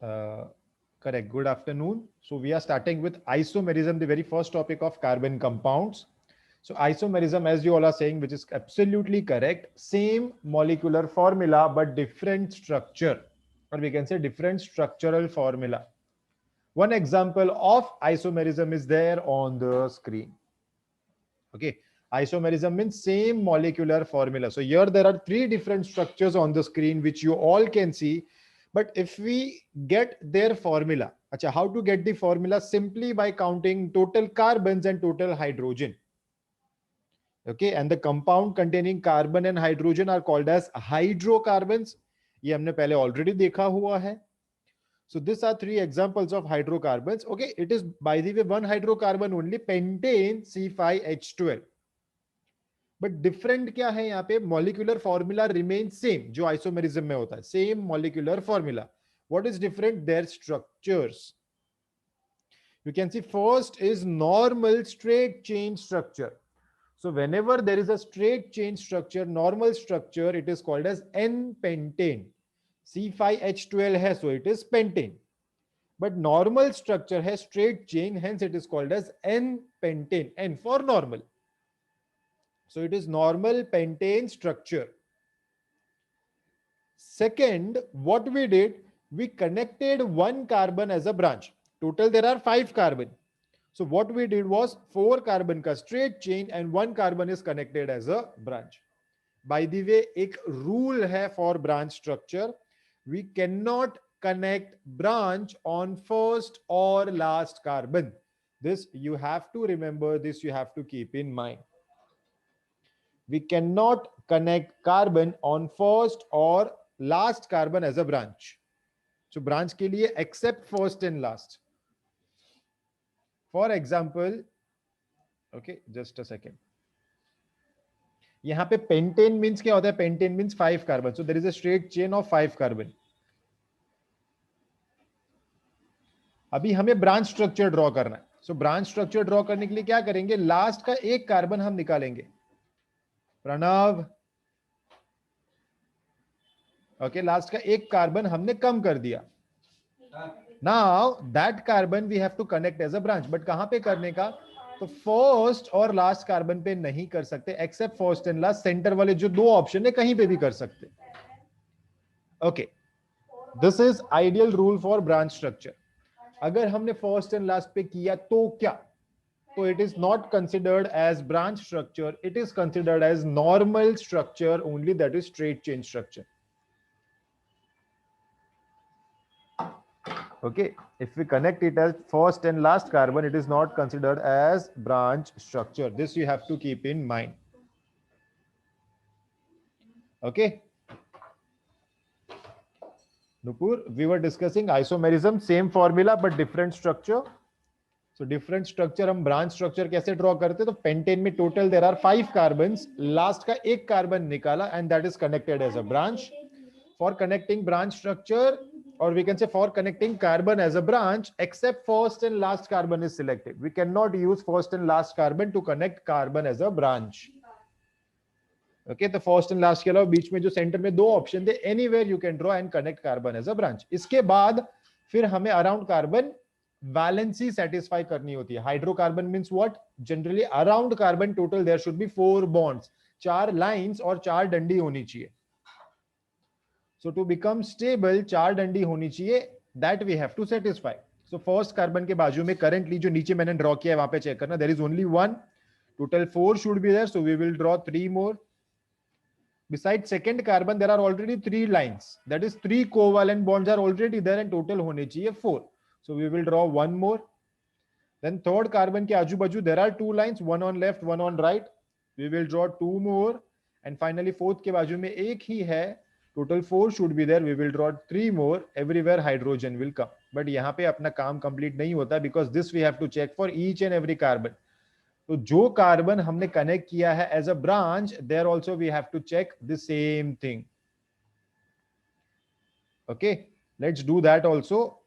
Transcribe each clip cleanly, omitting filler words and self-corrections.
Uh, Correct. Good afternoon. So we are starting with isomerism, the very first topic of carbon compounds. So isomerism, as you all are saying, which is absolutely correct, same molecular formula but different structure, or we can say different structural formula. One example of isomerism is there on the screen. Okay, isomerism means same molecular formula. So here there are three different structures on the screen which you all can see. But if we get their formula, acha, how to get the formula? Simply by counting total carbons and total hydrogen. Okay, and the compound containing carbon and hydrogen are called as hydrocarbons. ये हमने पहले already देखा हुआ है. So these are three examples of hydrocarbons. Okay, it is by the way one hydrocarbon only, pentane C5H12. But different क्या है यहाँ पे? मॉलिक्यूलर फॉर्मूला रिमेन सेम, जो आइसोमेरिज्म में होता है, same molecular formula. What is different? Their structures. You can see first is normal straight chain structure. So whenever there is a straight chain structure, normal structure, it is called as N-pentane. C5H12 है, so it is pentane. But normal structure has straight chain, hence it is called as N-pentane. N for normal. So it is normal pentane structure. Second, what we did, we connected one carbon as a branch. Total there are 5 carbon. So what we did was 4 carbon ka straight chain and 1 carbon is connected as a branch. By the way, एक rule है for branch structure. We cannot connect branch on first or last carbon. This you have to remember, this you have to keep in mind. We cannot connect carbon on first or last carbon as a branch. So branch के लिए except first and last. For example, okay, just a second. यहाँ पे pentane means क्या होता है? Pentane means 5 carbon. So there is a straight chain of 5 carbon. अभी हमें branch structure draw करना है. सो ब्रांच स्ट्रक्चर ड्रॉ करने के लिए क्या करेंगे? लास्ट का एक कार्बन हम निकालेंगे. प्रणव, ओके, लास्ट का एक कार्बन हमने कम कर दिया. Now that carbon we have to connect as a branch. But कहां पे करने का? तो फर्स्ट और लास्ट कार्बन पे नहीं कर सकते, accept first and last. Centre वाले जो दो ऑप्शन है कहीं पे भी कर सकते. Okay, this is ideal rule for branch structure. अगर हमने फर्स्ट एंड लास्ट पे किया तो क्या? तो it is not considered as branch structure, it is considered as normal structure only, that is straight chain structure. Okay, if we connect it as first and last carbon, it is not considered as branch structure. This you have to keep in mind. Okay, Nupur, we were discussing isomerism, same formula but different structure. So different structure, हम branch structure कैसे draw करते? तो pentane में total there are 5 carbons, last का एक carbon निकाला and that is connected as a branch. For connecting branch structure, or we can say for connecting carbon as a branch, except first and last carbon is selected. We cannot use first and last carbon to connect carbon as a branch. Okay, तो first and last के अलावा बीच में जो centre में दो option थे, anywhere you can draw and connect carbon as a branch. इसके बाद फिर हमें अराउंड कार्बन वैलेंसी सेटिस्फाई करनी होती है. Hydrocarbon means what? Generally around carbon total there should be 4 bonds, 4 lines और 4 डंडी होनी चाहिए. So to become stable, 4 डंडी होनी चाहिए, that we have to satisfy. So first carbon के बाजू में currently जो नीचे मैंने ड्रॉ किया है वहां पे चेक करना, there is only 1. Total 4 should be there, so we will draw 3 more. Besides second carbon, there are already 3 lines. That is 3 covalent bonds are already there and total होने चाहिए 4. So we will draw 1 more. Then third carbon के आजू बाजू there are 2 lines, one on left, one on right. We will draw 2 more. And finally fourth के बाजू में एक ही है. Total 4 should be there. We will draw 3 more. Everywhere hydrogen will come. But यहाँ पे अपना काम complete नहीं होता because this we have to check for each and every carbon. तो जो कार्बन हमने कनेक्ट किया है as a branch, there also we have to check the same thing. Okay, let's do that also.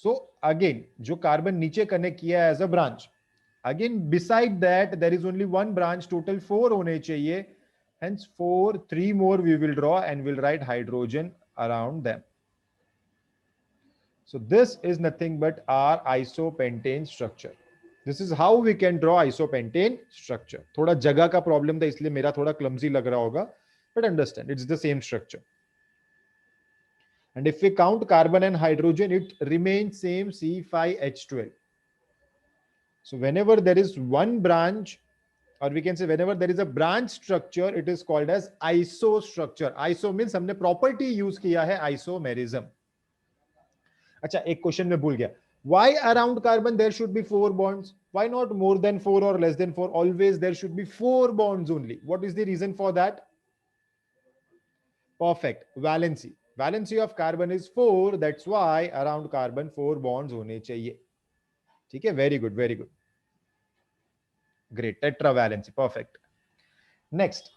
So again, जो carbon नीचे connect किया है as a branch, again beside that there is only one branch, total 4 होने चाहिए. Hence 4, 3 more we will draw and we'll write hydrogen around them. So this is nothing but our isopentane structure. This is how we can draw isopentane structure. थोड़ा जगह का problem था इसलिए मेरा थोड़ा clumsy लग रहा होगा, but understand it's the same structure. And if we count carbon and hydrogen, it remains same C5H12. So whenever there is one branch, or we can say whenever there is a branch structure, it is called as isostructure. Iso means हमने property use किया है isomerism. अच्छा, एक question में भूल गया. Why around carbon there should be 4 bonds? Why not more than 4 or less than 4? Always there should be 4 bonds only. What is the reason for that? Perfect. Valency. Valency of carbon is 4. That's why around carbon 4 bonds होने चाहिए. ठीक है? Very good. Very good. Great. Tetravalency. Perfect. Next.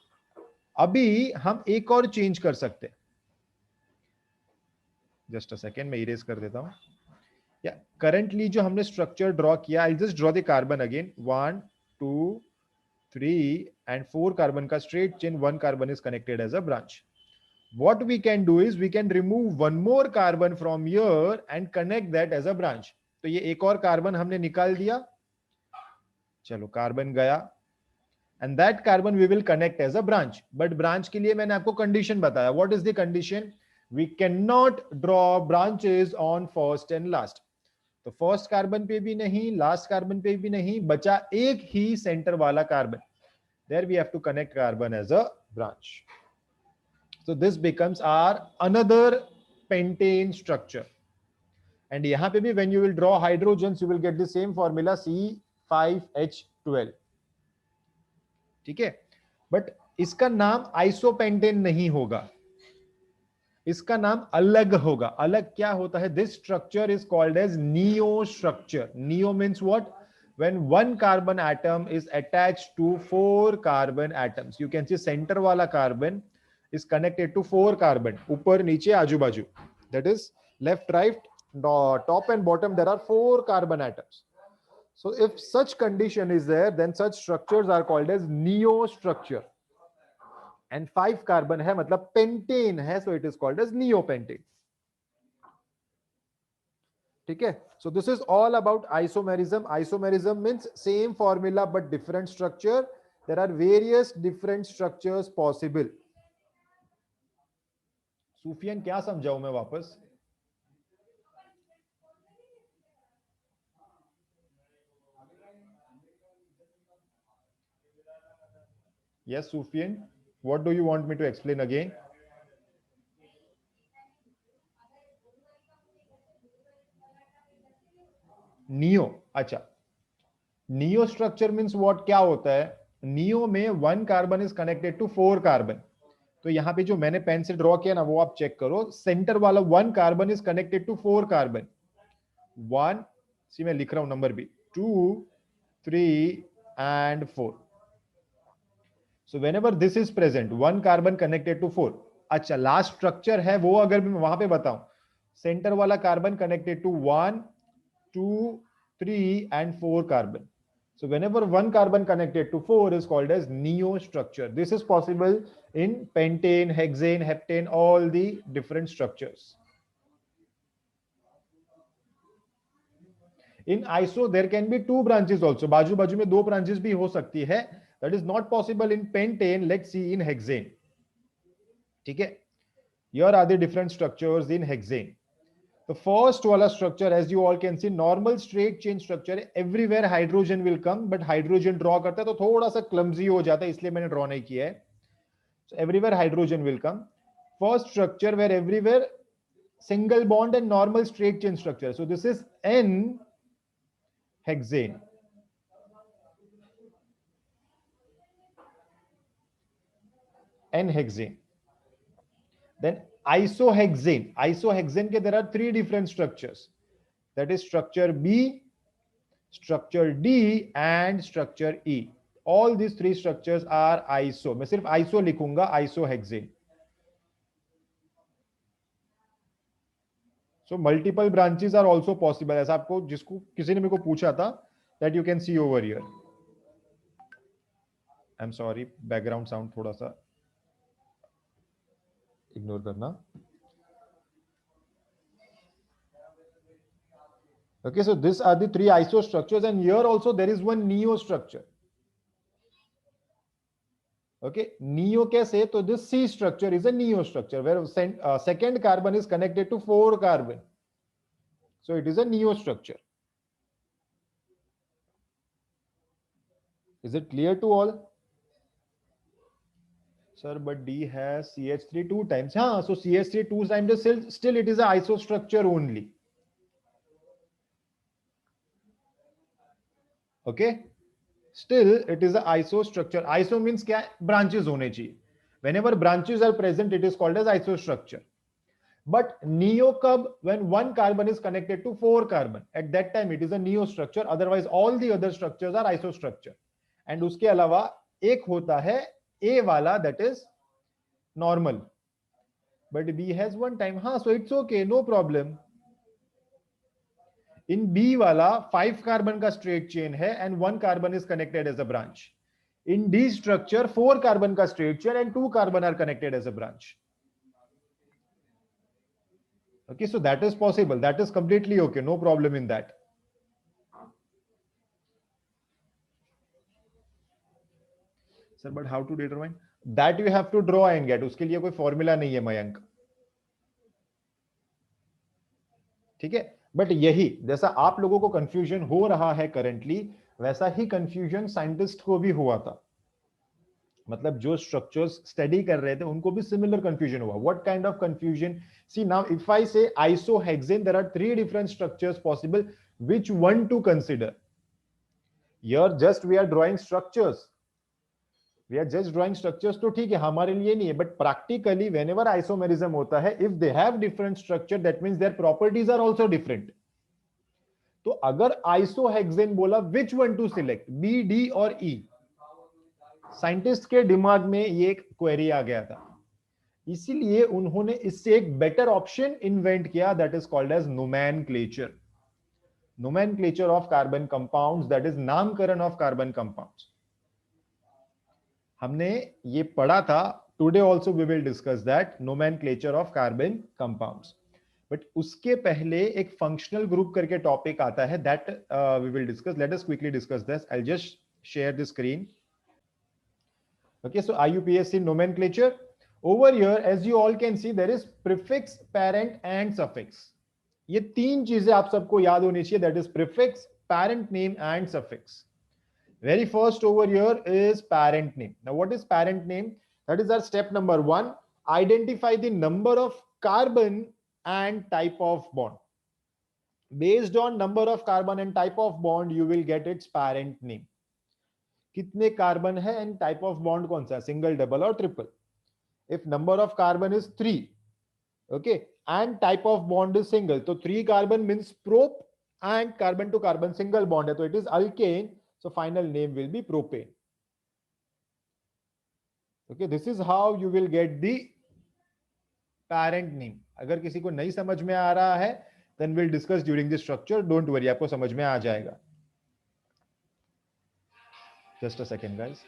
अभी हम एक और change कर सकते हैं. Just a second. मैं इरेज कर देता हूं. या करंटली जो हमने स्ट्रक्चर ड्रॉ किया, I just draw the carbon again. 1 2 3 and 4 carbon का straight chain. 1 carbon is connected as a branch. What we can do is we can remove one more carbon from here and connect that as a branch. तो ये एक और carbon हमने निकाल दिया. चलो carbon गया, and that carbon we will connect as a branch. But branch के लिए मैंने आपको कंडीशन बताया. What is the condition? We cannot draw branches on first and last. तो फर्स्ट कार्बन पे भी नहीं, लास्ट कार्बन पे भी नहीं, बचा एक ही सेंटर वाला carbon. There we have to connect carbon as a branch. So this becomes our another pentane structure. And यहाँ पे भी when you will draw hydrogens, you will get the same formula C5H12. ठीक है? But इसका नाम isopentane नहीं होगा. इसका नाम अलग होगा. अलग क्या होता है? This structure is called as neo structure. Neo means what? When one carbon atom is attached to 4 carbon atoms. You can see center वाला carbon is connected to 4 carbon. ऊपर नीचे आजू बाजू. That is left, right, top and bottom. There are 4 carbon atoms. So if such condition is there, then such structures are called as neo structure. And 5 carbon है मतलब pentane है, so it is called as neopentane. ठीक है? So this is all about isomerism. Isomerism means same formula but different structure. There are various different structures possible. Sufiyan क्या समझाऊं मैं वापस? Yes, Sufyan. What do you want me to explain again? Neo. अच्छा, neo structure means what? क्या होता है? Neo में 1 carbon is connected to 4 carbon. तो यहां पे जो मैंने पेन से ड्रॉ किया ना, वो आप चेक करो. सेंटर वाला 1 carbon is connected to 4 carbon. 1, C मैं लिख रहा हूं नंबर भी, 2 3 and 4. So whenever this is present, 1 carbon connected to 4. अच्छा, लास्ट स्ट्रक्चर है वो अगर मैं वहां पे बताऊं, सेंटर वाला carbon connected to 1 2 3 and 4 carbon. So whenever 1 carbon connected to 4 is called as neo structure. This is possible in pentane, hexane, heptane, all the different structures. In iso there can be 2 branches also. बाजू बाजू में 2 branches भी हो सकती है. That is not possible in pentane. Let's see in hexane. ठीक है? Here are the different structures in hexane. The first wala structure, as you all can see, normal straight chain structure. Everywhere hydrogen will come, but hydrogen draw करता है तो थोड़ा सा clumsy हो जाता है, इसलिए मैंने draw नहीं किया है. So everywhere hydrogen will come. First structure where everywhere single bond and normal straight chain structure. So this is N hexane. N hexane. Then isohexane. Isohexane के there are 3 different structures. That is structure B, structure D and structure E. All these 3 structures are iso. मैं सिर्फ iso लिखूंगा, isohexane. So multiple branches are also possible. ऐसा आपको जिसको किसी ने मेरे को पूछा था, that you can see over here. I'm sorry, background sound थोड़ा सा इग्नोर करना. Okay, so these are the three iso structures, and here also there is one neo structure. Okay, neo kaise? So this C structure is a neo structure where second carbon is connected to 4 carbon. So it is a neo structure. Is it clear to all? Sir, but D has CH3 two times. Huh, so CH3 two times, still it is a iso structure only. Okay, still it is a iso structure. Iso means क्या? Branches होने चाहिए. Whenever branches are present, it is called as iso structure. But neo कब? When one carbon is connected to 4 carbon, at that time it is a neo structure. Otherwise all the other structures are iso structure. And उसके अलावा एक होता है A वाला, that is normal. But B has one time. हाँ, so it's okay, no problem. In B वाला 5 carbon का straight chain है and 1 carbon is connected as a branch. In D structure 4 carbon का straight chain and 2 carbon are connected as a branch. Okay, so that is possible. That is completely okay. No problem in that. Sir, but how to determine? That you have to draw and get. उसके लिए कोई formula नहीं है मयंक. ठीक है, but यही जैसा आप लोगों को कंफ्यूजन हो रहा है करंटली, वैसा ही कंफ्यूजन साइंटिस्ट को भी हुआ था. मतलब जो स्ट्रक्चर्स स्टडी कर रहे थे उनको भी सिमिलर कंफ्यूजन हुआ. What kind of confusion? See now if I say isohexane, there are 3 different structures possible. Which one to consider? Here just we are drawing structures. We are just drawing structures, तो ठीक है, हमारे लिए नहीं है. But practically whenever isomerism होता है, if they have different structure, that means their properties are also different. तो अगर आइसोहेक्सेन बोला, which one to select, B, D और ई? साइंटिस्ट के दिमाग में ये एक क्वेरी आ गया था, इसीलिए उन्होंने इससे एक बेटर ऑप्शन इन्वेंट किया, that is called as nomenclature. Nomenclature of carbon compounds, that is नामकरण ऑफ कार्बन कंपाउंड्स. हमने ये पढ़ा था. Today also we will discuss that nomenclature of carbon compounds. But उसके पहले एक फंक्शनल ग्रुप करके टॉपिक आता है, that we will discuss. Let us quickly discuss this. I will just share the screen. Okay, so IUPAC nomenclature. Over here, as you all can see, there is prefix, parent and suffix. ये तीन चीजें आप सबको याद होनी चाहिए, that is prefix, parent name and suffix. Very first over here is parent name. Now what is parent name? That is our step number 1. Identify the number of carbon and type of bond. Based on number of carbon and type of bond, you will get its parent name. कितने carbon है and type of bond कौन सा, single, double और triple. If number of carbon is 3, okay, and type of bond is single, तो 3 carbon means prop and carbon to carbon single bond है, तो it is alkane. So final name will be propane. Okay, this is how you will get the parent name. अगर किसी को नहीं समझ में आ रहा है, then will discuss during this structure. Don't worry, आपको समझ में आ जाएगा. Just a second, guys.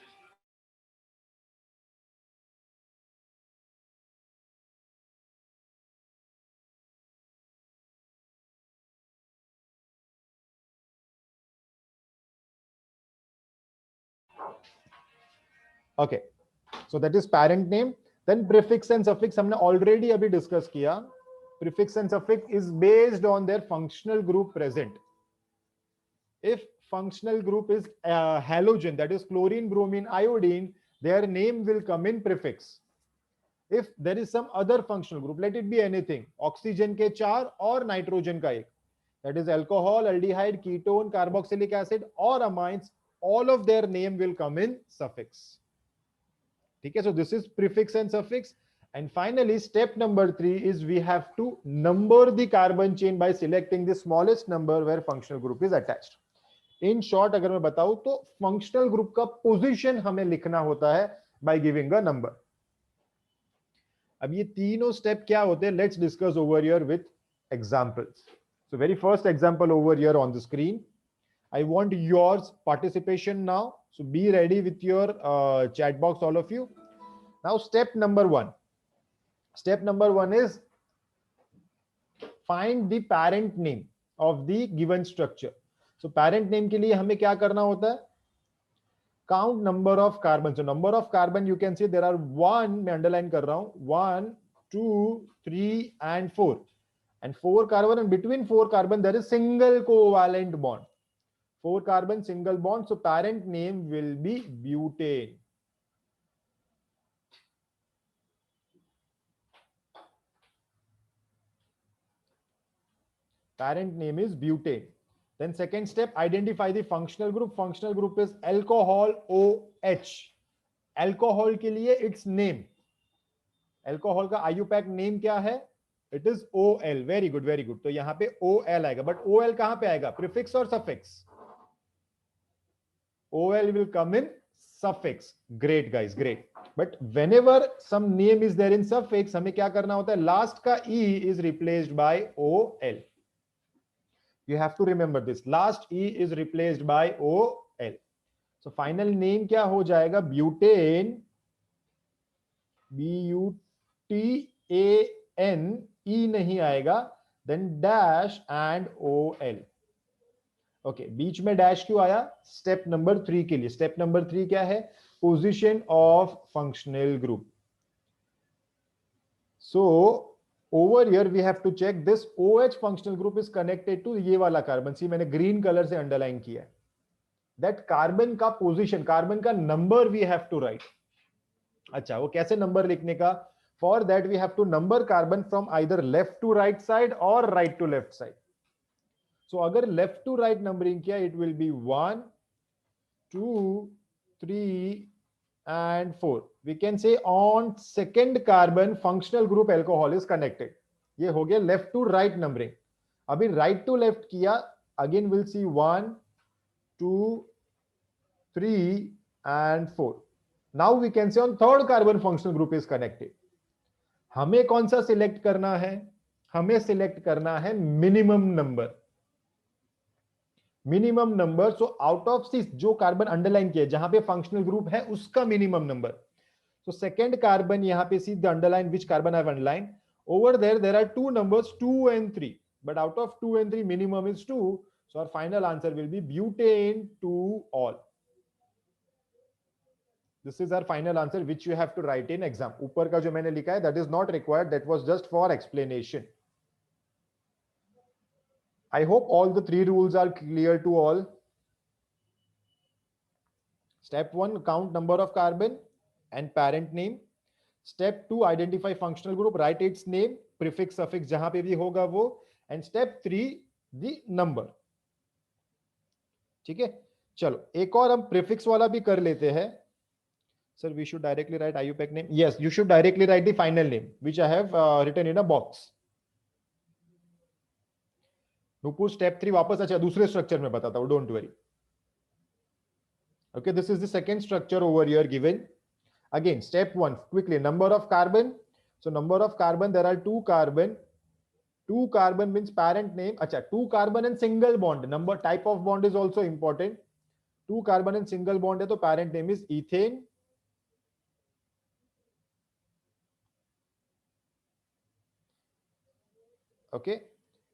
Okay, so that is parent name. Then prefix and suffix हमने already अभी discuss किया. Prefix and suffix is based on their functional group present. If functional group is halogen, that is chlorine, bromine, iodine, their name will come in prefix. If there is some other functional group, let it be anything, oxygen के 4 और nitrogen का 1, that is alcohol, aldehyde, ketone, carboxylic acid or amines, all of their name will come in suffix. Okay, so this is prefix and suffix. And finally, step number 3 is we have to number the carbon chain by selecting the smallest number where functional group is attached. In short, अगर मैं बताऊं तो functional group का position हमें लिखना होता है by giving a number. अब ये तीनों step क्या होते हैं? Let's discuss over here with examples. So very first example over here on the screen. I want yours participation now. So be ready with your chat box, all of you. Now step number 1. Step number 1 is find the parent name of the given structure. So parent name के लिए हमें क्या करना होता है? Count number of carbon. So number of carbon you can see there are 1, मैं underline कर रहा हूं, 1 2 3 and 4, and 4 carbon, and between 4 carbon there is single covalent bond. 4 carbon single bond, so parent name will be butane. Parent name is butane. Then second step, identify the functional group. Functional group is alcohol OH. Alcohol के लिए its name. Alcohol का IUPAC name क्या है? It is OL. Very good, very good. तो यहाँ पे OL आएगा, but OL कहाँ पे आएगा? Prefix or suffix? OL will come in suffix. Great guys, great. But whenever some name is there in suffix, हमें क्या करना होता है? Last का E is replaced by OL. You have to remember this. Last E is replaced by OL. So final name क्या हो जाएगा? Butane. BUTAN. E नहीं आएगा. Then dash and OL. Okay. बीच में dash क्यों आया? Step number 3 के लिए. Step number 3 क्या है? Position of functional group. So over here we have to check this OH functional group is connected to ये वाला कार्बन. सी मैंने ग्रीन कलर से अंडरलाइन किया है. That कार्बन का पोजीशन, कार्बन का number we have to write. अच्छा, वो कैसे नंबर लिखने का? For that we have to number carbon from either left to right side और right to left side. So अगर लेफ्ट टू राइट नंबरिंग किया, it will be 1 2 3 and 4. We can say on second carbon functional group alcohol is connected. ये हो गया left to right numbering. अभी right to left किया, again will see 1 2 3 and 4. Now we can say on third carbon functional group is connected. हमें कौन सा select करना है? हमें सिलेक्ट करना है minimum number. Minimum number. So out of 6 जो कार्बन अंडरलाइन किया जहां पे फंक्शनल ग्रुप है उसका minimum number. So second carbon यहां पे see the underline which carbon I have underline. Over there are 2 numbers 2 and 3, but out of 2 and 3 minimum is 2. So our final answer will be butane to all. This is our final answer which you have to write in exam. ऊपर का जो मैंने लिखा है that is not required, that was just for explanation. I hope all the 3 rules are clear to all. Step 1, count number of carbon and parent name. Step 2, identify functional group, write its name, prefix, suffix जहां पे भी होगा वो. And step 3, the number. ठीक है, चलो एक और हम prefix वाला भी कर लेते हैं. Sir, we should directly write IUPAC name. Yes, you should directly write the final name, which I have written in a box. Nupur, step 3 वापस. अच्छा, दूसरे स्ट्रक्चर में बताता हूं, don't worry. Okay, this is the second structure over here given. Again, step 1, quickly, number of carbon. So number of carbon, there are 2 carbon. 2 carbon means parent name. Acha, 2 carbon and single bond. Number, type of bond is also important. 2 carbon and single bond है तो parent name is ethane. Okay.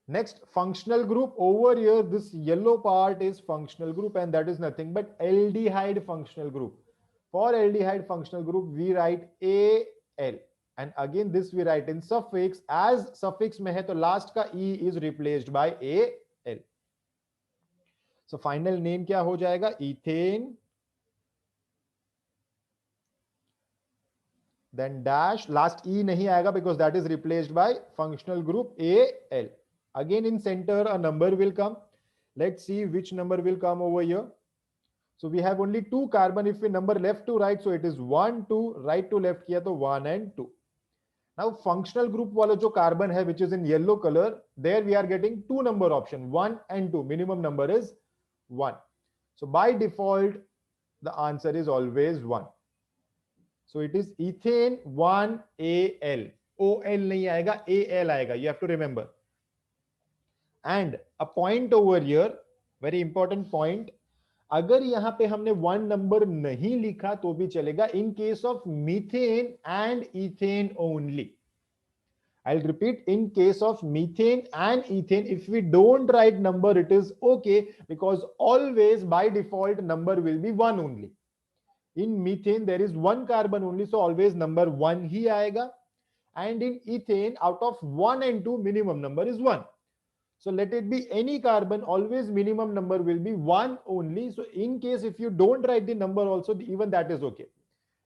Next, functional group. Over here, this yellow part is functional group, and that is nothing but aldehyde functional group. For aldehyde functional group, we write Al. And again, this we write in suffix. As suffix में है तो last का E is replaced by Al. So final name क्या हो जाएगा? Ethane. Then dash, last E नहीं आएगा because that is replaced by functional group Al. Again in center a number will come. Let's see which number will come over here. So we have only 2 carbon. If we number left to right, so it is 1 2, right to left किया तो 1 and 2. Now functional group वाला जो carbon है which is in yellow color, there we are getting 2 number option, 1 and 2. Minimum number is 1. So by default the answer is always 1. So it is ethane 1Al. OL नहीं आएगा, Al आएगा. You have to remember. And a point over here, very important point. अगर यहां पे हमने 1 number नहीं लिखा तो भी चलेगा in case of methane and ethane only. I'll repeat, in case of methane and ethane, if we don't write number, it is okay, because always by default number will be 1 only. In methane, there is 1 carbon only, so always number 1 ही आएगा. And in ethane, out of 1 and 2, minimum number is 1. So let it be any carbon, always minimum number will be 1 only. So in case if you don't write the number also, even that is okay.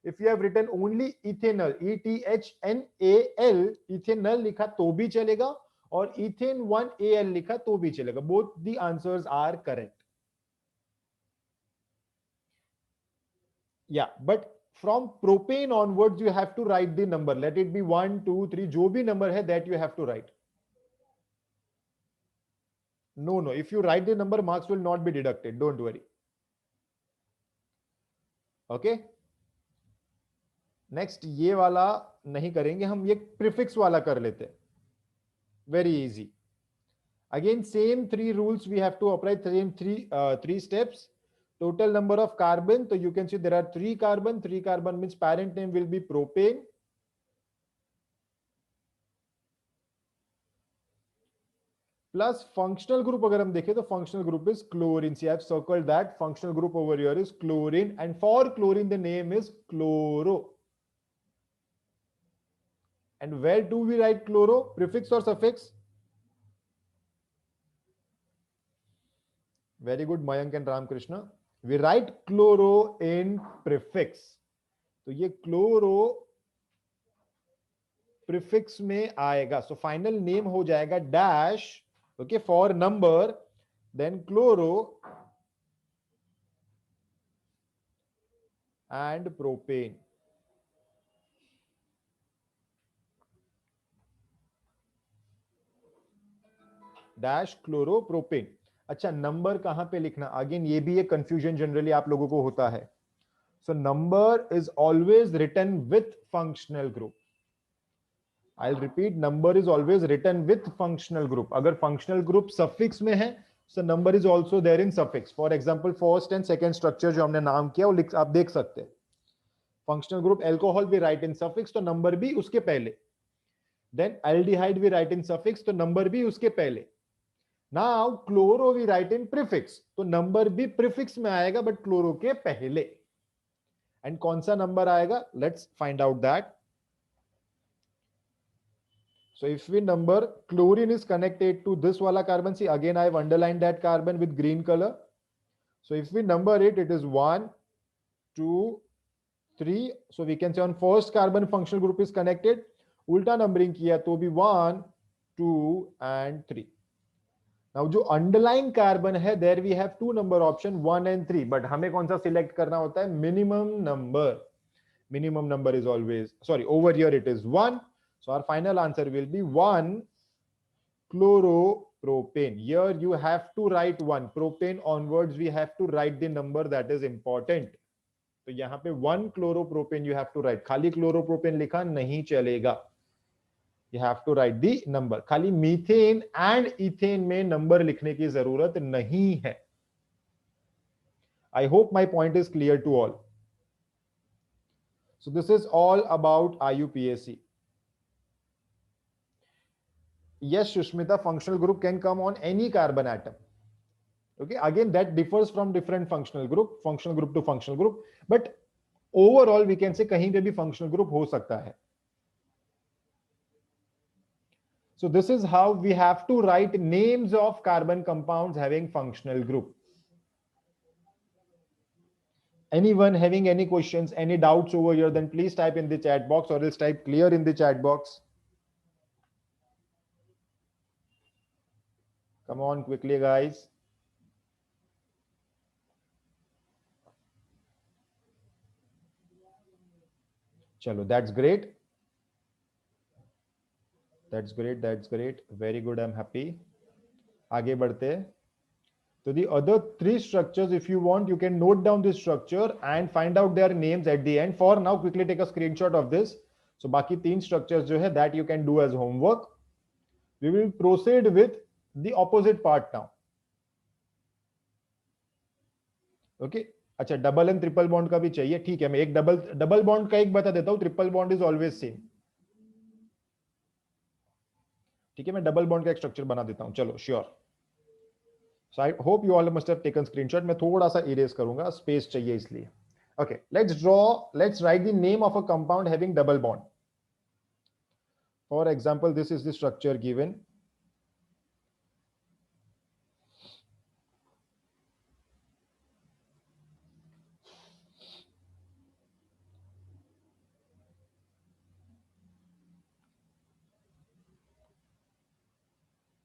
If you have written only ethanol, ETHNAL, ethanol लिखा तो भी चलेगा, और ethane 1AL लिखा तो भी चलेगा. Both the answers are correct. Yeah, but from propane onwards you have to write the number. Let it be 1, 2, 3, जो भी number है that you have to write. No, if you write the number, marks will not be deducted. Don't worry. Okay. Next, ये वाला नहीं करेंगे हम, ये prefix वाला कर लेते हैं. Very easy. Again, same 3 rules we have to apply. Same three steps. Total number of carbon. So you can see there are 3 carbon. 3 carbon means parent name will be propane. Plus functional group अगर हम देखें तो functional group is chlorine. See, I have circled that. Functional group over here is chlorine, and for chlorine the name is chloro. And where do we write chloro? Prefix or suffix? Very good, Mayank and Ramkrishna. We write chloro in prefix. तो ये chloro prefix में आएगा. So final name हो जाएगा dash. Okay, for number, then chloro and propane. Dash chloro propane. अच्छा, number कहां पे लिखना? अगेन ये भी एक कंफ्यूजन जनरली आप लोगों को होता है. So number is always written with functional group. I will repeat, number is always written with functional group. अगर फंक्शनल ग्रुप सफिक्स में है, so number is also there in suffix. For example, first and second structure जो हमने नाम किया वो आप देख सकते हैं. फंक्शनल ग्रुप एल्कोहल भी राइट इन सफिक्स, तो नंबर भी उसके पहले. देन एल्डिहाइड भी राइट इन सफिक्स, तो नंबर भी उसके पहले. Now chloro we write in prefix, तो नंबर भी प्रीफिक्स में आएगा बट क्लोरो के पहले. एंड कौन सा नंबर आएगा? Let's find out that. So if we number, chlorine is connected to this wala carbon. See, again I have underlined that carbon with green color. So if we number it, it is 1, 2, 3. So we can say on first carbon functional group is connected. उल्टा numbering किया तो भी 1, 2 and 3. Now जो underlying carbon है, there we have 2 number option, 1 and 3. But हमें कौन सा select करना होता है? Minimum number. Minimum number is always, sorry, over here it is 1. So our final answer will be 1 chloropropane. Here you have to write 1. Propane onwards we have to write the number, that is important. तो यहाँ पे 1 chloropropane you have to write. खाली chloropropane लिखा नहीं चलेगा. You have to write the number. खाली methane and ethane में number लिखने की जरूरत नहीं है. I hope my point is clear to all. So this is all about IUPAC. Yes, Shushmita, functional group can come on any carbon atom. Okay, again that differs from different functional group to functional group, but overall we can say कहीं पे भी functional group हो सकता है. So this is how we have to write names of carbon compounds having functional group. Anyone having any questions, any doubts over here, then please type in the chat box, or else type clear in the chat box. Come on quickly, guys. Chalo, that's great. That's great. That's great. Very good. I'm happy. आगे बढ़ते हैं. So the other 3 structures, if you want, you can note down this structure and find out their names at the end. For now, quickly take a screenshot of this. So बाकी 3 structures जो है, that you can do as homework. We will proceed with the opposite part now. Okay. अच्छा, double and triple bond का भी चाहिए. ठीक है, मैं एक डबल बॉन्ड का एक बता देता हूं. Triple bond is always same. ठीक है, मैं डबल बॉन्ड का एक स्ट्रक्चर बना देता हूं, चलो sure. So I hope you all must have taken screenshot. मैं थोड़ा सा इरेज करूंगा, स्पेस चाहिए इसलिए। Okay, let's write the name of a compound having double bond. For example, this is the structure given.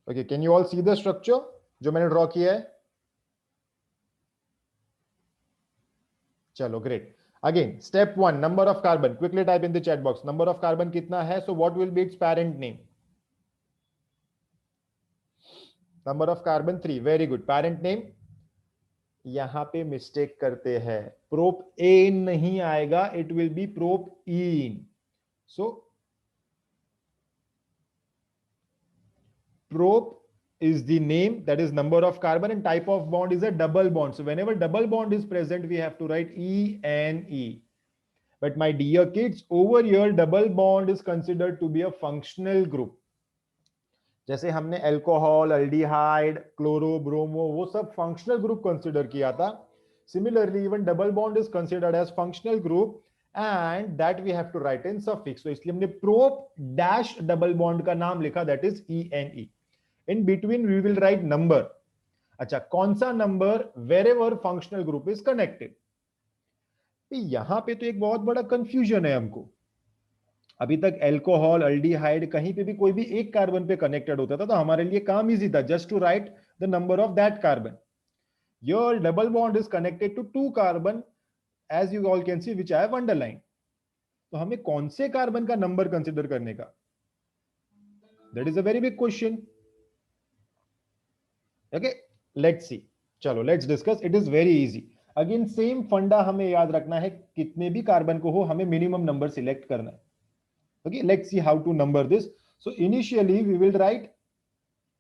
Okay, can you all see the structure जो मैंने draw किया है? चलो great. Again step 1, number of carbon, quickly type in the chat box, number of carbon कितना है? So what will be it's parent name? Number of carbon 3, very good. Parent name, यहां पे mistake करते हैं, prop N नहीं आएगा, it will B prop in. So prop is the name, that is number of carbon, and type of bond is a double bond. So whenever double bond is present, we have to write E-N-E. But my dear kids, over here double bond is considered to be a functional group. जैसे हमने alcohol, aldehyde, chloro, bromo, वो सब functional group consider किया था। Similarly, even double bond is considered as functional group, and that we have to write in suffix. So इसलिए हमने prop dash double bond का नाम लिखा, that is E-N-E. In between we will write number. अच्छा, कौन सा number? wherever functional group is connected. यहां पे तो एक बहुत बड़ा कंफ्यूजन है हमको। अभी तक अल्कोहल, अल्डिहाइड कहीं पे भी कोई भी एक कार्बन पे कनेक्टेड होता था तो हमारे लिए काम इजी था, just to write the number of that carbon. Your double bond is connected to 2 carbon, as you all can see, which I have underline. तो हमें कौन से कार्बन का नंबर कंसिडर करने का? That is a very big question. Okay, let's see, चलो let's discuss, it is very easy. Again same funda हमें याद रखना है, कितने भी कार्बन को हो हमें मिनिमम नंबर सिलेक्ट करना है। Okay, let's see how to number this. So initially we will write,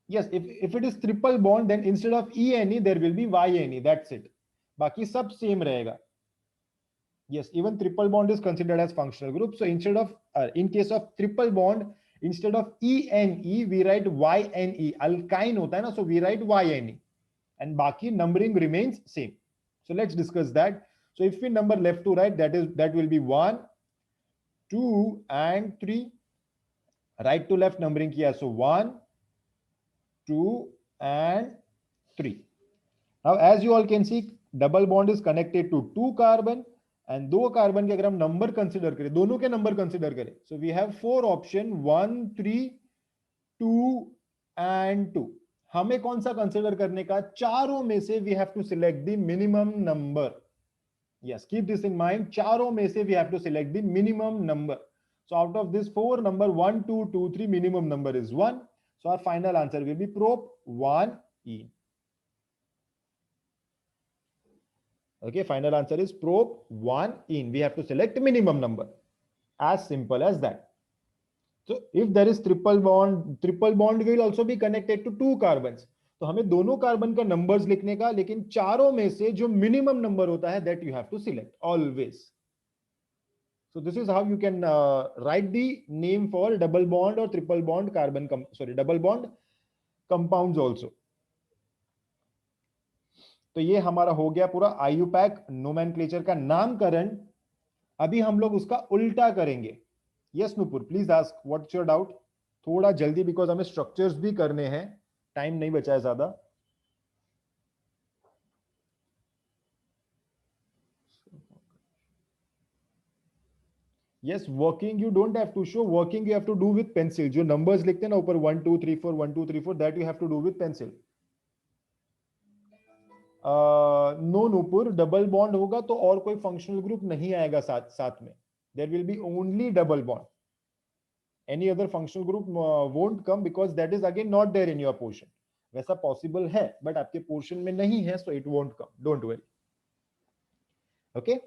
yes, if it is triple bond, then instead of E-N-E there will be Y-N-E, that's it. बाकी सब same रहेगा। Yes, even triple bond is considered as functional group. So instead of in case of triple bond, instead of E-N-E we write Y-N-E. Alkyne होता है ना, so we write Y-N-E, and बाकी numbering remains same. So let's discuss that. So if we number left to right, that will be 1, 2 and 3. Right to left numbering किया, so 1, 2 and 3. Now as you all can see, double bond is connected to 2 carbon, and 2 carbon के अगर हम number consider करें, दोनों के number consider करें, so we have 4 option, 1, 3, 2 and 2. हमें कौन सा कंसीडर करने का? चारों में से we have to select the minimum number. Yes, keep this in mind, चारों में से we have to select the minimum number. So out of this 4 number, 1, 2, 2, 3, minimum number is 1. So our final answer will be prop 1E. Okay, final answer is prop 1E. We have to select minimum number. As simple as that. So if there is triple bond will also be connected to 2 carbons. तो हमें दोनों carbon का numbers लिखने का, लेकिन चारों में से जो मिनिमम नंबर होता है that you have to select always. So this is how you can write the name for double bond or triple bond carbon, double bond compounds also. तो ये हमारा हो गया पूरा IUPAC नोमेनक्लेचर का नामकरण। अभी हम लोग उसका उल्टा करेंगे। Yes Nupur, please ask what's your doubt. थोड़ा जल्दी, बिकॉज हमें स्ट्रक्चर्स भी करने हैं, टाइम नहीं बचा है ज्यादा। Yes, working you don't have to show, working you have to do with pencil. जो नंबर्स लिखते हैं ना ऊपर 1 2 3 4 1 2 3 4, that you have to do with pencil. No Nupur, double bond होगा तो और कोई फंक्शनल ग्रुप नहीं आएगा साथ में। There will be only double bond, any other functional group won't come, because that is again not there in your portion. वैसा possible है बट आपके पोर्शन में नहीं है, so it won't come, don't worry. Okay,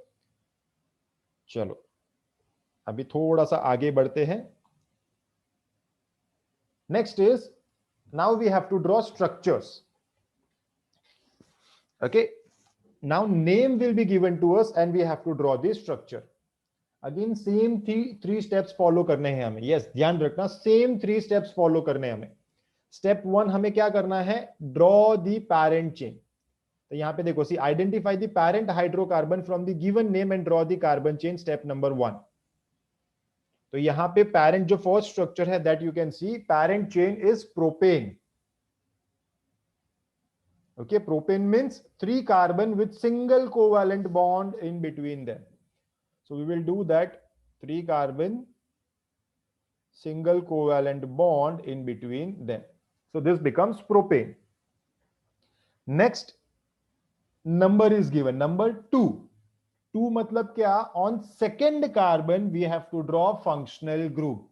चलो अभी थोड़ा सा आगे बढ़ते हैं। Next is, now we have to draw structures. Okay, now name will be given to us and we have to draw the structure. Again same three steps follow करने हैं हमें. यस, ध्यान रखना, सेम 3 स्टेप्स फॉलो करने हैं हमें. Step 1 हमें क्या करना है, ड्रॉ द पैरेंट चेन. तो यहां पे देखो, see identify the parent hydrocarbon from the given name and draw the carbon chain, step number 1. तो यहां पे पैरेंट जो फर्स्ट स्ट्रक्चर है, that you can see, parent chain is propane. Okay, propane means 3 carbon with single covalent bond in between them. So we will do that, 3 carbon single covalent bond in between them. So this becomes propane. Next number is given, number 2. 2 मतलब क्या, on second carbon we have to draw functional group.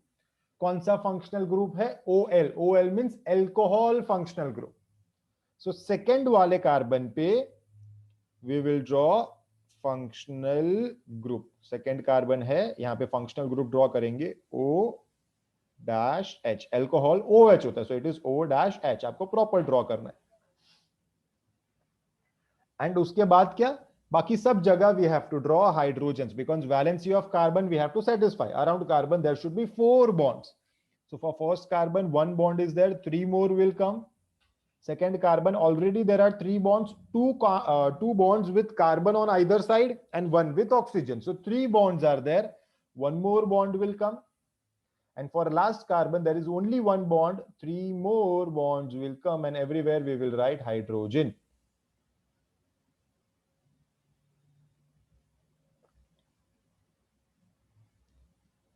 कौन सा functional group है, OL. OL means alcohol functional group. So second वाले carbon पे we will draw functional group. Second carbon है, यहां पे फंक्शनल ग्रुप ड्रॉ करेंगे, O dash H. Alcohol OH होता है, so it is O dash H. आपको प्रॉपर ड्रॉ करना है. एंड उसके बाद क्या, बाकी सब जगह we have to draw hydrogens, because valency of carbon we have to satisfy. Around carbon there should be 4 bonds. So for first carbon 1 bond is there, 3 more will come. Second carbon, already there are 3 bonds, 2 bonds with carbon on either side and 1 with oxygen. So 3 bonds are there, 1 more bond will come. And for last carbon, there is only 1 bond, 3 more bonds will come, and everywhere we will write hydrogen.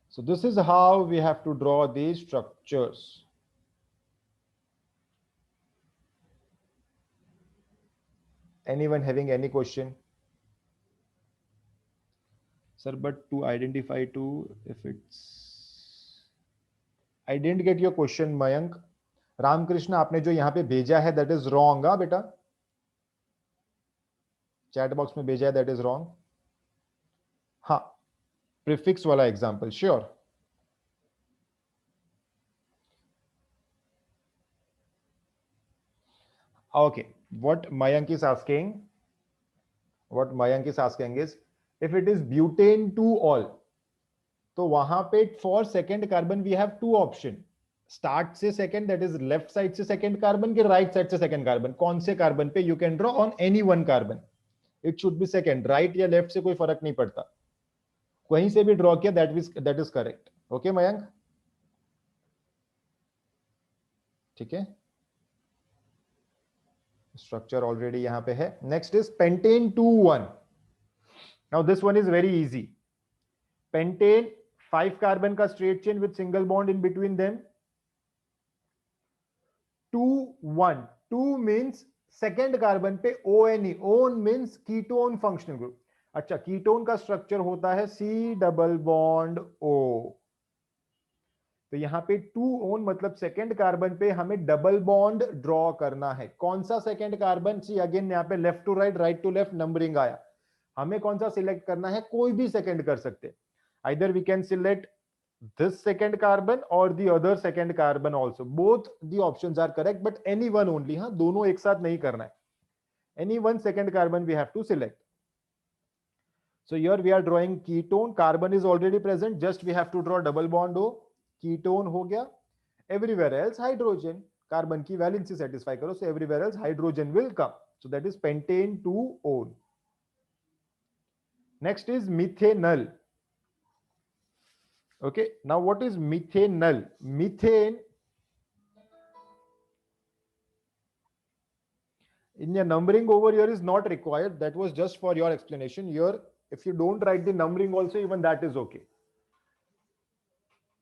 So this is how we have to draw these structures. Anyone having any question? Sir, but to identify to, if it's, I didn't get your question, Mayank. Ramakrishna, आपने जो यहाँ पे भेजा है that is wrong. हाँ बेटा, chat box में भेजा है दैट इज रॉन्ग. हाँ, प्रीफिक्स वाला example, sure. Okay, what Mayank is asking is, if it is butane 2-ol, तो वहां पे for second carbon we have 2 option. Start से second, that is left side से सेकेंड कार्बन के right side से second carbon, कौन से carbon पे, you can draw on any one carbon. It should be second. Right या left से कोई फर्क नहीं पड़ता, कहीं से भी ड्रॉ किया, that is correct. Okay Mayank, ठीक है. स्ट्रक्चर ऑलरेडी यहां पे है. Next is pentane 2-1. Now this one is very easy. Pentane 5 carbon का straight chain with single bond in between them. 2-1, 2 means second carbon पे ONE. One means ketone functional group. अच्छा, ketone का structure होता है C double bond O. तो यहां पे 2 own मतलब सेकेंड कार्बन पे हमें डबल बॉन्ड ड्रॉ करना है. कौन सा सेकेंड कार्बन, सी अगेन यहां पे left to right, right to left numbering आया. हमें कौन सा सिलेक्ट करना है, कोई भी सेकेंड कर सकते. Either we can select this second carbon or the other second carbon also. Both the options are correct, but any one only. हाँ, दोनों एक साथ नहीं करना है. Any one second carbon we have to select. So here we are drawing ketone. Carbon is already present. Just we have to draw double bond O. Ketone हो गया. Everywhere else hydrogen. Carbon की valency satisfy करो. So everywhere else hydrogen will come. So that is pentane 2-ol. Next is methanol. Okay, now what is methanol? Methane, in your numbering over here is not required. That was just for your explanation. Here, if you don't write the numbering also, even that is okay.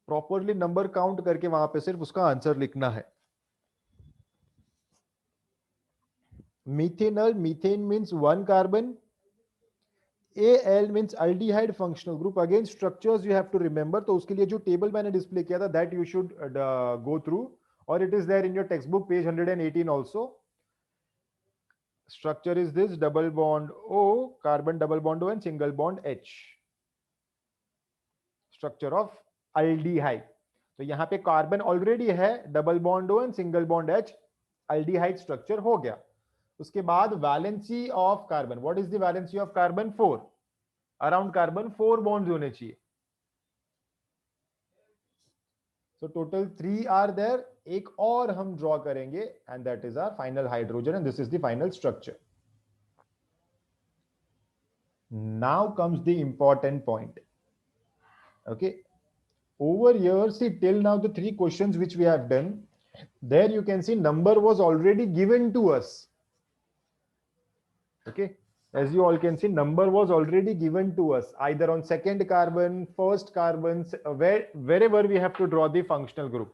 Properly number count करके वहां पे सिर्फ उसका answer लिखना है. Methanol, methane means 1 carbon. Al means aldehyde functional group. Again, structures you have to remember. तो उसके लिए जो टेबल मैंने डिस्प्ले किया था, that you should go through, or it is there in your textbook, page 118 also. Structure is this: double bond O, carbon double bond O, and single bond H. Structure of aldehyde. तो यहाँ पे carbon already है, double bond O and single bond H, aldehyde structure हो गया. उसके बाद valency of carbon, what is the valency of carbon, 4. Around carbon 4 bonds होने चाहिए. So total 3 are there. एक और हम ड्रॉ करेंगे and that is our final hydrogen and this is the final structure. Now comes the important point. Okay. Over here, see till now the 3 questions which we have done, there you can see number was already given to us. Okay. As you all can see, number was already given to us either on second carbon, first carbon, wherever we have to draw the functional group.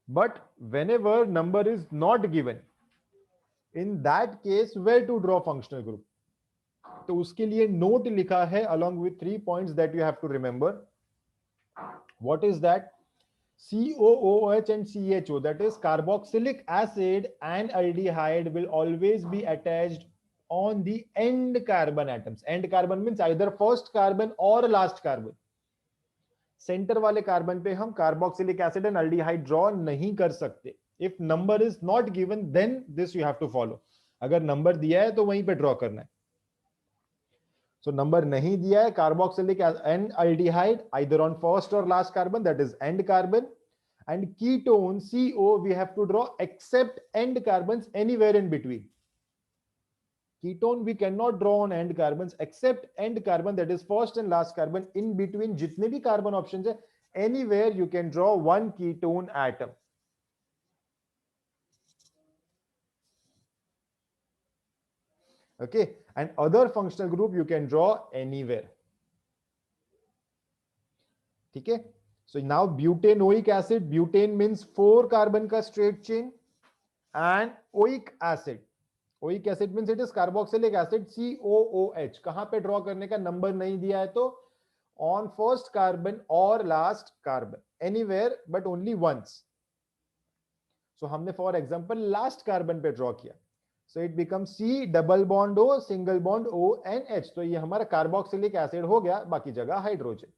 But whenever number is not given, in that case where to draw functional group, तो उसके लिए note लिखा है along with 3 points that you have to remember. What is that? COOH and CHO, that is carboxylic acid and aldehyde, will always be attached on the end carbon atoms. End carbon means either first carbon or last carbon. Centre वाले carbon पे हम carboxylic acid and aldehyde draw नहीं कर सकते. If number is not given then this you have to follow. अगर number दिया है तो वहीं पे ड्रॉ करना है. सो नंबर नहीं दिया है, carboxylic and aldehyde either on first or last carbon, that is end carbon, and ketone CO we have to draw except end carbons anywhere in between. Ketone we cannot draw on end carbons except end carbon, that is first and last carbon. In between जितने भी carbon options है, anywhere you can draw one ketone atom. Okay, and other functional group you can draw anywhere. ठीक है. So now butanoic acid, butane means 4 carbon का straight chain, and oic acid, oic acid means it is carboxylic acid, COOH. कहां पे draw करने का, number नहीं दिया है तो on first carbon or last carbon, anywhere but only once. So हमने for example last carbon पे ड्रॉ किया, so it becomes C double bond O single bond O and H. तो ये हमारा carboxylic acid हो गया, बाकी जगह hydrogen.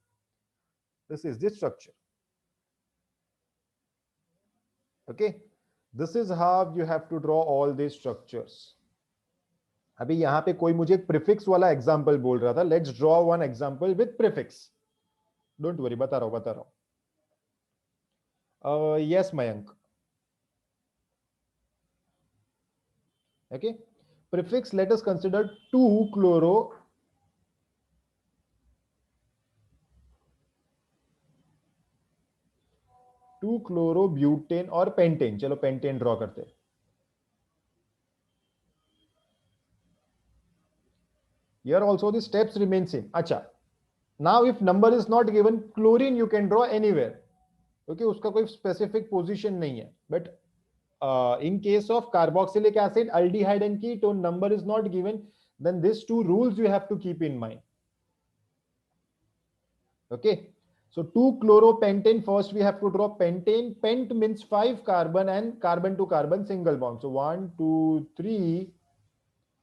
This is the structure. Okay, this is how you have to draw all these structures. अभी यहां पे कोई मुझे प्रीफिक्स वाला एग्जांपल बोल रहा था. Let's draw one example with prefix. Don't worry, बता रहा हूं. Yes Mayank. Okay, prefix let us consider 2 chloro 2 chloro butane और पेंटेन. चलो पेंटेन ड्रॉ करते हैं. Here also the steps remain same. अच्छा, now if number is not given, chlorine you can draw anywhere. Okay, उसका कोई specific position नहीं है. But in case of carboxylic acid, aldehyde and ketone, number is not given, then these 2 rules you have to keep in mind. Okay, so 2 chloropentane, first we have to draw pentane. Pent means 5 carbon and carbon to carbon single bond. So 1 2 3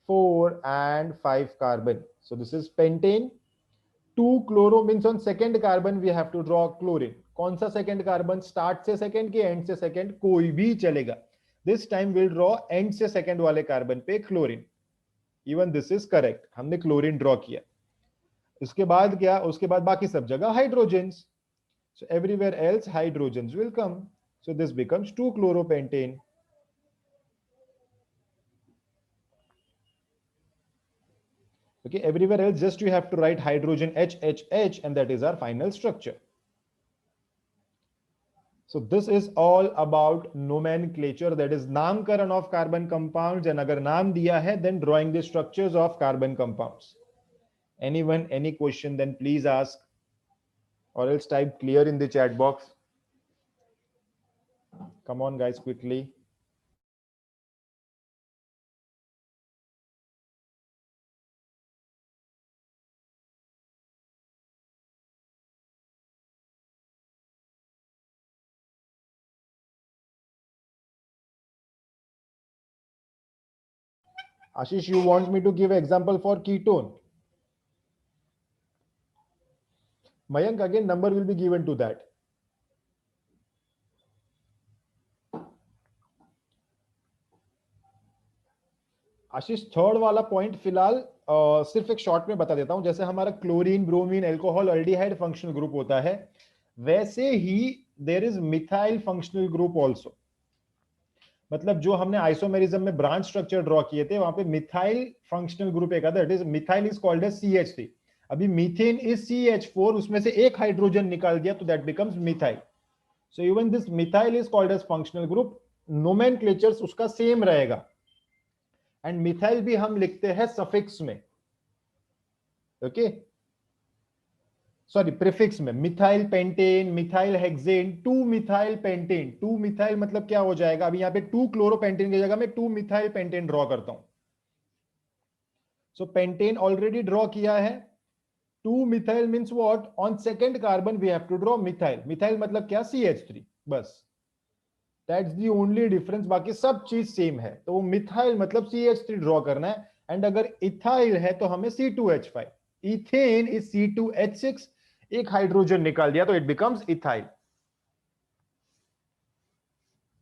4 and 5 carbon. So this is pentane. 2 chloro means on second carbon we have to draw chlorine. कौन सा second carbon? Start से second के end से second, कोई भी चलेगा. This time we'll draw end से second वाले carbon पे chlorine. Even this is correct. हमने chlorine draw किया. उसके बाद क्या? उसके बाद बाकी सब जगह hydrogens. So everywhere else hydrogens will come. So this becomes 2 chloropentane. Okay, everywhere else just you have to write hydrogen HHH and that is our final structure. So this is all about nomenclature, that is नामकरण of carbon compounds, and अगर नाम दिया है then drawing the structures of carbon compounds. Anyone, any question, then please ask or else type clear in the chat box. Come on guys, quickly. Ashish, you want me to give example for ketone? Mayank, again number will be given to that. Ashish third वाला point फिलहाल सिर्फ एक short में बता देता हूं, जैसे हमारा chlorine, bromine, alcohol, aldehyde functional group होता है, वैसे ही there is methyl functional group also. मतलब जो हमने आइसोमेरिज्म में ब्रांच स्ट्रक्चर ड्रॉ किए थे, वहां पे मिथाइल फंक्शनल ग्रुप एक आता है, it is methyl is called as CH3। अभी मीथेन इज CH4, उसमें से एक हाइड्रोजन निकाल दिया तो that becomes methyl. So even this methyl is called as functional group, nomenclatures उसका सेम रहेगा। एंड मिथाइल भी हम लिखते हैं सफिक्स में, ओके, सॉरी प्रीफिक्स में। Methyl pentane, methyl hexane, 2 methyl pentane. 2 methyl मतलब क्या हो जाएगा, अभी यहां पे 2 क्लोरोपेंटेन की जगह में 2 मिथाइल पेंटेन ड्रॉ करता हूं। सो पेंटेन ऑलरेडी ड्रॉ किया है। 2 methyl means what, on second carbon we have to draw methyl. Methyl मतलब क्या, CH3, बस दैट्स दी ओनली डिफरेंस, बाकी सब चीज सेम है। तो वो मिथाइल मतलब CH3 ड्रॉ करना है, एंड अगर इथाइल है तो हमें C2H5। इथेन इज C2H6, एक हाइड्रोजन निकाल दिया तो it becomes ethyl.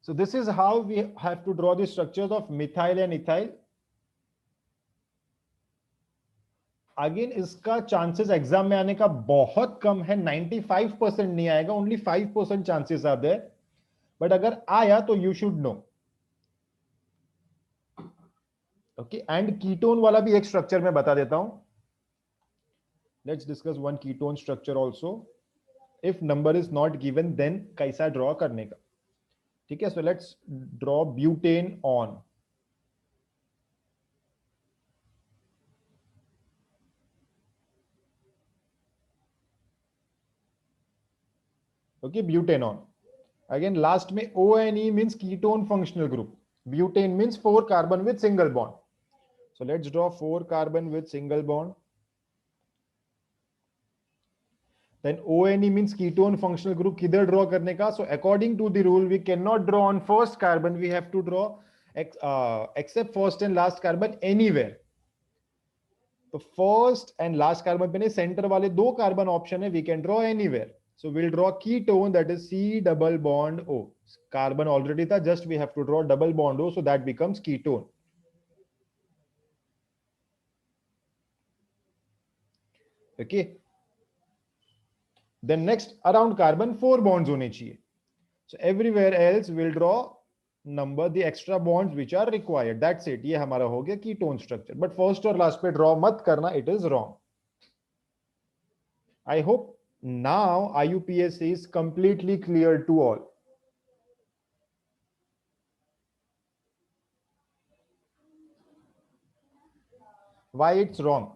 So this is how we have to draw the structures of methyl and ethyl. Again इसका चांसेस एग्जाम में आने का बहुत कम है, 95% नहीं आएगा, only 5% chances are there, but अगर आया तो you should know, okay. And ketone वाला भी एक स्ट्रक्चर में बता देता हूं। Let's discuss one ketone structure also. If number is not given then कैसा ड्रॉ करने का, ठीक है। So let's draw butanone, okay, butanone. Again last में ONE means ketone functional group, butane means 4 carbon with single bond. So let's draw 4 carbon with single bond. Then ONE means ketone functional group, किधर draw करने का? So according to the rule, we cannot draw on first carbon. We have to draw except first and last carbon anywhere. तो first and last carbon पे नहीं, center वाले 2 carbon option है, we can draw anywhere. So we'll draw ketone, that is C double bond O. Carbon already था, just we have to draw double bond O, so that becomes ketone. Okay. Then next, around carbon 4 bonds होने चाहिए. So everywhere else we'll draw number the extra bonds which are required. That's it. ये हमारा हो गया ketone structure. But first और last पे draw मत करना, it is wrong. I hope now IUPAC is completely clear to all. Why it's wrong?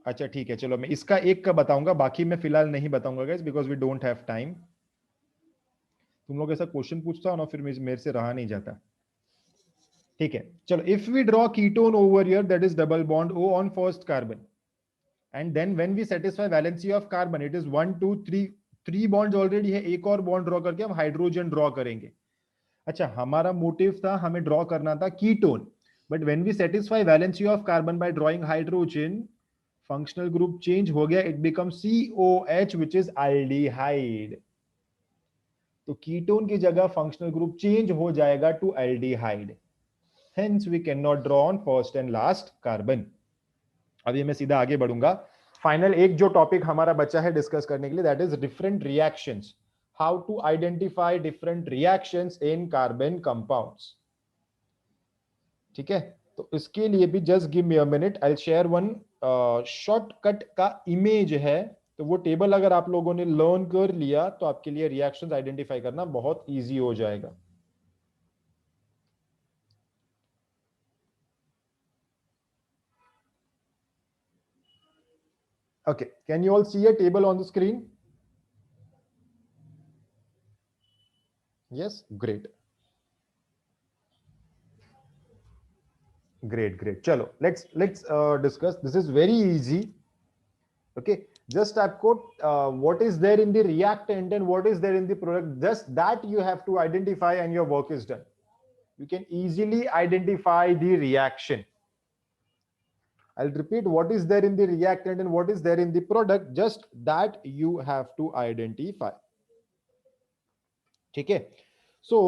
अच्छा ठीक है, चलो मैं इसका एक का बताऊंगा, बाकी मैं फिलहाल नहीं बताऊंगा guys, because we don't have time. तुम लोग ऐसा क्वेश्चन पूछता हो ना, फिर मेरे से रहा नहीं जाता। ठीक है, चलो, if we draw ketone over here, that is double bond O on first carbon, and then when we satisfy valency of carbon, it is 1 2 3, 3 bonds already है, एक और बॉन्ड ड्रॉ करके हम हाइड्रोजन ड्रॉ करेंगे। अच्छा, हमारा मोटिव था, हमें ड्रॉ करना था ketone, but when we satisfy valency of carbon by drawing hydrogen, functional group change हो गया, it becomes COH which is aldehyde. तो कीटोन की जगह फंक्शनल ग्रुप चेंज हो जाएगा to aldehyde, hence we can not draw on first and last carbon. अभी मैं सीधा आगे बढ़ूंगा। फाइनल एक जो टॉपिक हमारा बचा है डिस्कस करने के लिए, that is different reactions, how to identify different reactions in carbon compounds. ठीक है, तो इसके लिए भी just give me a minute, I will share one shortcut का इमेज है। तो वो टेबल अगर आप लोगों ने लर्न कर लिया तो आपके लिए रिएक्शंस आइडेंटिफाई करना बहुत इजी हो जाएगा। Okay, can you all see a table on the screen? Yes, great. Great. चलो, let's discuss. This is very easy. Okay, just आपको what is there in the reactant and what is there in the product, just that you have to identify and your work is done. You can easily identify the reaction. I'll repeat, what is there in the reactant and what is there in the product, just that you have to identify. ठीक है, so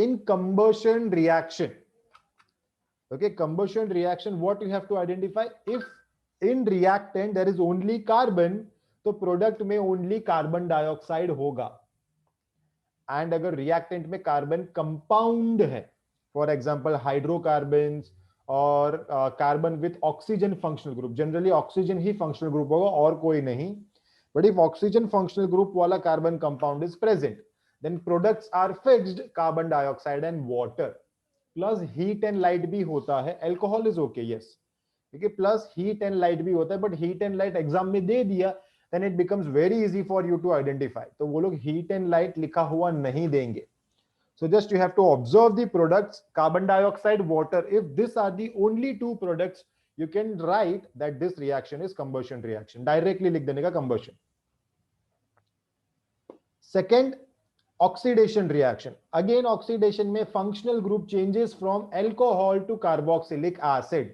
in combustion reaction, okay, combustion reaction, what you have to identify, if in reactant there is only carbon, तो product में only carbon dioxide होगा। And अगर reactant में carbon compound है, for example hydrocarbon और carbon with oxygen functional group, generally oxygen ही functional group होगा और कोई नहीं, but if oxygen functional group वाला carbon compound is present, then products are fixed carbon dioxide and water, plus heat and light भी होता है। अल्कोहल इज ओके, यस, ठीक है, प्लस हीट एंड लाइट भी होता है, but heat and light exam में दे दिया, then it becomes very easy for you to identify, तो वो लोग heat and light लिखा हुआ नहीं देंगे। So just you have to observe the products, carbon dioxide, water. If these are the only two products, you can write that this reaction is combustion reaction, directly लिख देने का combustion। Second, oxidation reaction. Again oxidation में functional group changes from alcohol to carboxylic acid.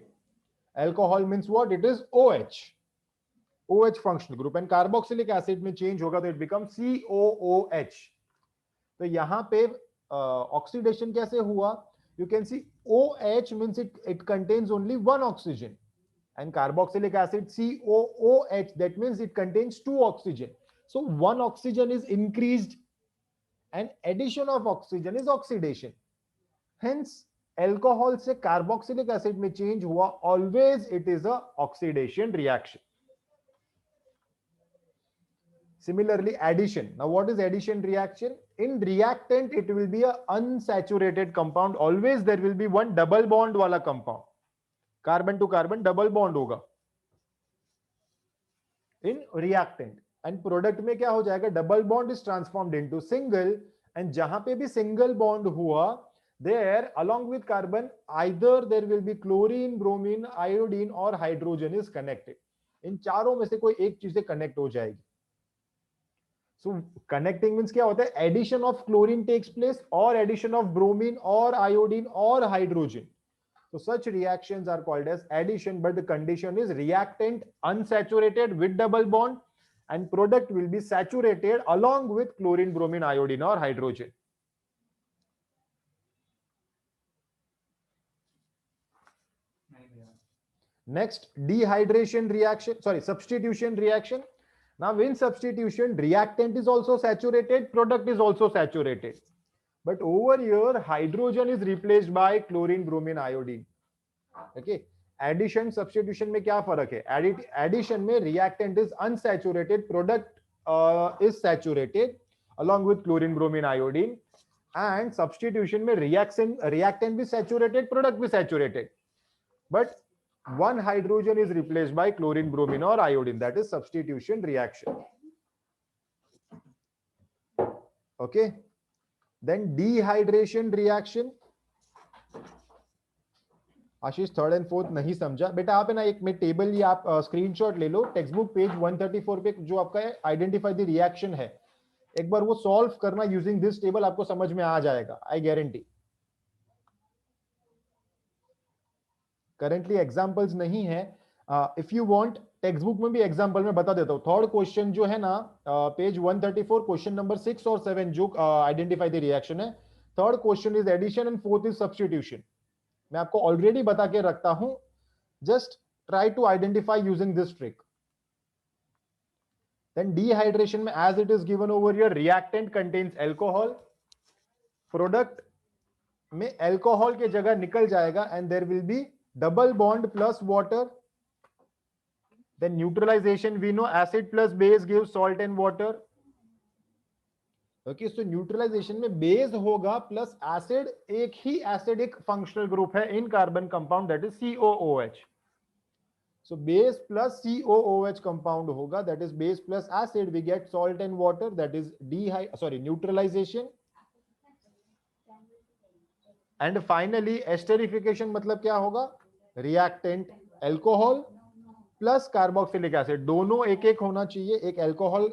Alcohol means what? It is OH, OH functional group, and carboxylic acid में change होगा तो it becomes COOH। तो यहां पे oxidation कैसे हुआ? You can see OH means it contains only one oxygen, and carboxylic acid COOH, that means it contains two oxygen. So one oxygen is increased and addition of oxygen is oxidation. Hence alcohol से carboxylic acid में change हुआ, always it is a oxidation reaction. Similarly, addition. Now, what is addition reaction? In reactant, it will be a unsaturated compound. Always there will be one double bond wala compound. Carbon to carbon double bond होगा in reactant. And product में क्या हो जाएगा? Double bond is transformed into single. And जहां पे भी single bond हुआ, there along with carbon, either there will be chlorine, bromine, iodine or hydrogen is connected. इन चारों में से कोई एक चीज से connect हो जाएगी। So connecting means क्या होता है? Addition of chlorine takes place or addition of bromine or iodine or hydrogen. So such reactions are called as addition, but the condition is reactant unsaturated with double bond and product will be saturated along with chlorine, bromine, iodine or hydrogen. Next, dehydration reaction, substitution reaction. Now in substitution, reactant is also saturated, product is also saturated. But over here, hydrogen is replaced by chlorine, bromine, iodine. Okay. Addition, substitution में क्या फर्क है? Addition में reactant is unsaturated, product is saturated along with chlorine, bromine, iodine. And substitution में reactant भी saturated, product भी saturated. But one hydrogen is replaced by chlorine, bromine or iodine. That is substitution reaction. Okay. Then dehydration reaction. Ashish third and fourth नहीं समझा बेटा, आप है ना एक में टेबल या आप स्क्रीनशॉट ले लो, टेक्स्ट बुक पेज 134 पे जो आपका आइडेंटिफाई द रिएक्शन है, एक बार वो सॉल्व करना यूजिंग दिस टेबल, आपको समझ में आ जाएगा, आई गारंटी। करेंटली एग्जांपल्स नहीं है, if you want text book में भी एग्जांपल में बता देता हूं। थर्ड क्वेश्चन जो है ना पेज 134 क्वेश्चन नंबर 6 और 7 जो आइडेंटिफाई द रिएक्शन है, third question is addition and fourth is substitution. मैं आपको ऑलरेडी बता के रखता हूं, just try to identify using this trick. Then dehydration में as it is given over here, reactant contains alcohol, product में alcohol के जगह निकल जाएगा and there will be double bond plus water. Then neutralization, we know acid plus base gives salt and water. Okay, so neutralisation में base होगा plus acid, एक ही acid एक फंक्शनल ग्रुप है in carbon compound, that is COOH। So base plus COOH compound होगा, that is base plus acid, we get salt and water, that is neutralization. And finally esterification मतलब क्या होगा? Reactant alcohol plus carboxylic acid, दोनों एक एक होना चाहिए, एक अल्कोहल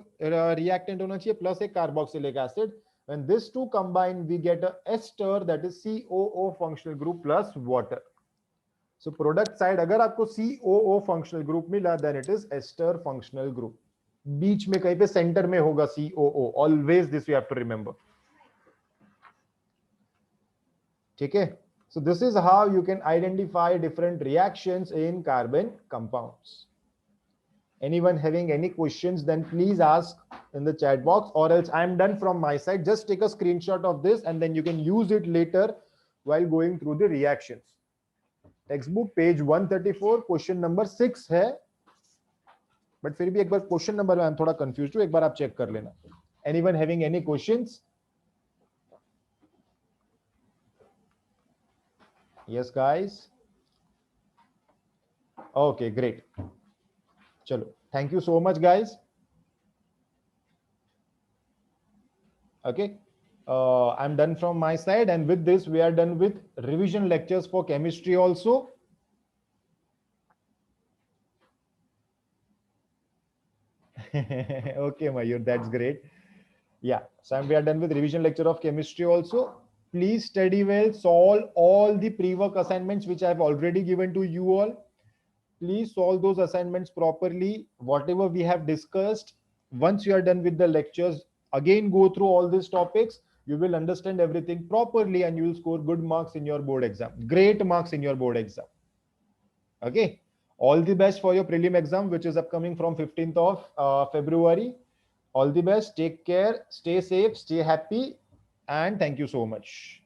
रिएक्टेंट होना चाहिए प्लस एक carboxylic acid. When these two combine, we get a ester, that is COO functional group plus water. So product side अगर आपको COO functional group मिला, then it is ester functional group. बीच में कहीं पे centre में होगा COO. Always this you have to remember. ठीक है? So this is how you can identify different reactions in carbon compounds. Anyone having any questions, then please ask in the chat box, or else I'm done from my side. Just take a screenshot of this and then you can use it later while going through the reactions. Textbook page 134 question number 6 है, but फिर भी एक बार question number में थोड़ा confuse हूं, एक बार आप check कर लेना. Anyone having any questions? Yes guys, okay great. चलो, thank you so much guys. Okay, I'm done from my side, and with this we are done with revision lectures for chemistry also. Okay Mayur, that's great. Yeah, so we are done with revision lecture of chemistry also. Please study well, solve all the pre-work assignments which I have already given to you all. Please solve those assignments properly, whatever we have discussed. Once you are done with the lectures, again go through all these topics. You will understand everything properly and you will score good marks in your board exam. Great marks in your board exam. Okay. All the best for your prelim exam, which is upcoming from 15th of February. All the best. Take care. Stay safe. Stay happy. And thank you so much.